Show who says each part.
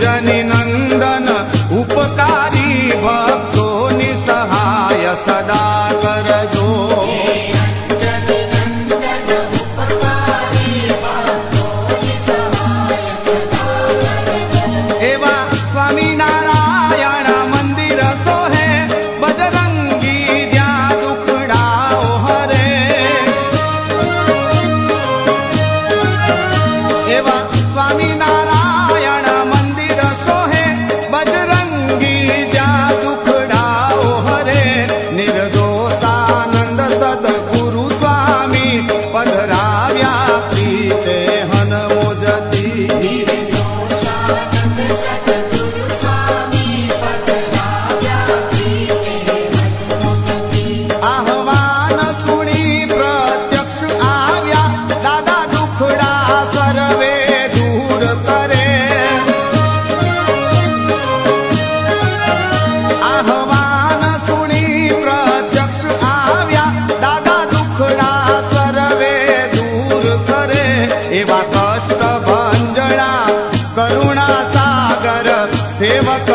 Speaker 1: अंजनी नंदन उपकारी भक्तों सहाय सदा करजो। एवा स्वामी नारायण मंदिर सोहे बजरंगी ज्या दुखड़ाओ हरे। एवा स्वामी नारायण मंदिर सोहे बजरंगी ज्या दुखड़ाओ हरे। निर्दोषानंद सद्गुरु स्वामी पधराव्या प्रीते हनुमोदती। आह्वान सुनी प्रत्यक्ष आव्या दादा दुखड़ा सर्वे दूर करे। आह्वान सुनी प्रत्यक्ष आव्या दादा दुखड़ा सर्वे दूर करे। एवा कष्ट भंजणा करुणा सागर सेवक